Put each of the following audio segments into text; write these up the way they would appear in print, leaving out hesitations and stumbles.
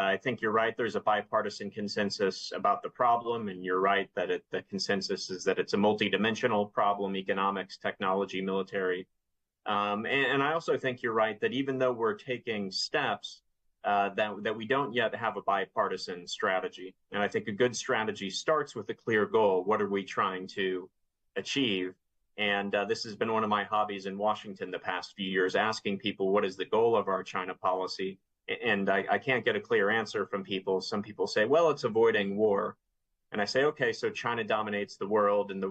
I think you're right. There's a bipartisan consensus about the problem, and you're right that the consensus is that it's a multidimensional problem: economics, technology, military. And I also think you're right that even though we're taking steps, that we don't yet have a bipartisan strategy. And I think a good strategy starts with a clear goal. What are we trying to achieve? And this has been one of my hobbies in Washington the past few years, asking people, what is the goal of our China policy? And I can't get a clear answer from people. Some people say, well, it's avoiding war. And I say, okay, so China dominates the world and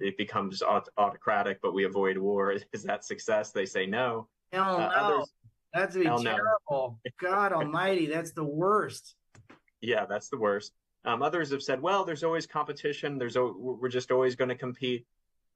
it becomes autocratic, but we avoid war. Is that success? They say no. Hell no. Others, that's terrible. No. God almighty, that's the worst. Yeah, that's the worst. Others have said, well, there's always competition. We're just always going to compete.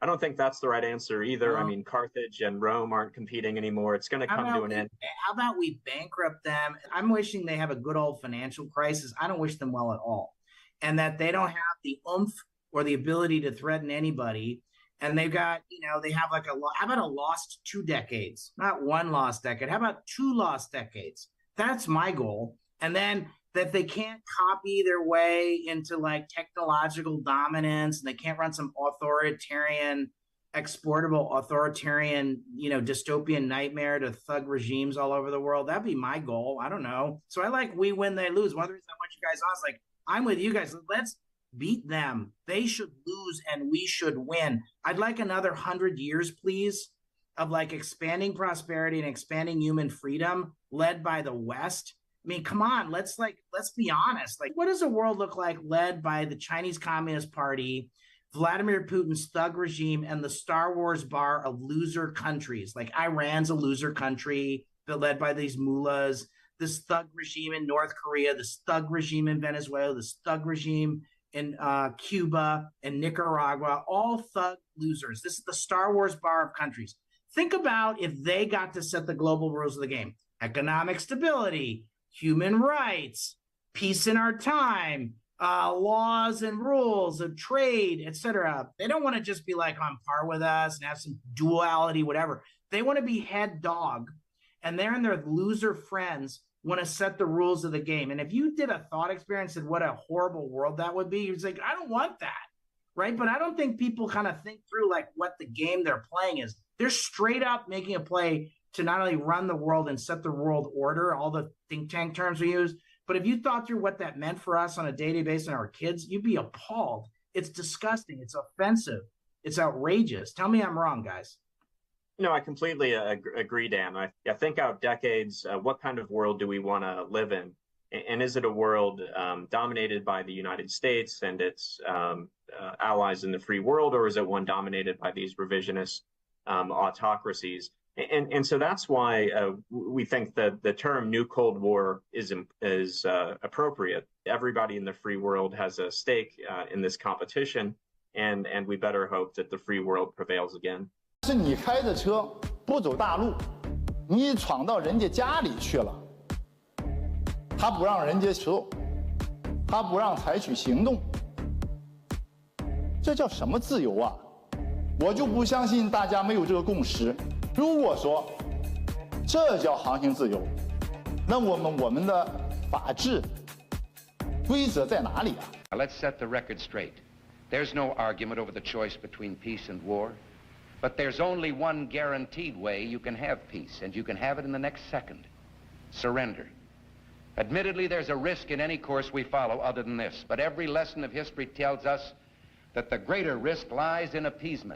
I don't think that's the right answer either. No. I mean, Carthage and Rome aren't competing anymore. It's going to come to an end. How about we bankrupt them? I'm wishing they have a good old financial crisis. I don't wish them well at all. And that they don't have the oomph or the ability to threaten anybody. And they've got, they have like how about a lost 2 decades? Not one lost decade. How about 2 lost decades? That's my goal. And then that they can't copy their way into like technological dominance, and they can't run some exportable authoritarian, dystopian nightmare to thug regimes all over the world. That'd be my goal. I don't know. So I like we win, they lose. One of the reasons I want you guys on is like, I'm with you guys. Let's beat them. They should lose and we should win. I'd like another 100 years, please, of like expanding prosperity and expanding human freedom led by the West. I mean, come on, let's be honest. Like, what does the world look like led by the Chinese Communist Party, Vladimir Putin's thug regime, and the Star Wars bar of loser countries? Like Iran's a loser country, but led by these mullahs. This thug regime in North Korea, this thug regime in Venezuela, this thug regime in Cuba and Nicaragua, all thug losers. This is the Star Wars bar of countries. Think about if they got to set the global rules of the game: economic stability, human rights, peace in our time, laws and rules of trade, etc. They don't want to just be like on par with us and have some duality, whatever. They want to be head dog, and they're and their loser friends want to set the rules of the game. And if you did a thought experiment and said what a horrible world that would be, you're like, I don't want that, right? But I don't think people kind of think through like what the game they're playing is. They're straight up making a play to not only run the world and set the world order, all the think tank terms we use, but if you thought through what that meant for us on a daily basis and our kids, you'd be appalled. It's disgusting. It's offensive. It's outrageous. Tell me I'm wrong, guys. No, I completely agree, Dan. I think out decades, what kind of world do we want to live in? And is it a world dominated by the United States and its allies in the free world, or is it one dominated by these revisionist autocracies? And so that's why we think that the term New Cold War is appropriate. Everybody in the free world has a stake in this competition, and we better hope that the free world prevails again. 是你开着车不走大路，你闯到人家家里去了，他不让人家走，他不让采取行动，这叫什么自由啊？我就不相信大家没有这个共识。如果说这叫航行自由，那我们的法治规则在哪里啊？ Let's set the record straight. There's no argument over the choice between peace and war. But there's only one guaranteed way you can have peace, and you can have it in the next second: surrender. Admittedly, there's a risk in any course we follow other than this, but every lesson of history tells us that the greater risk lies in appeasement.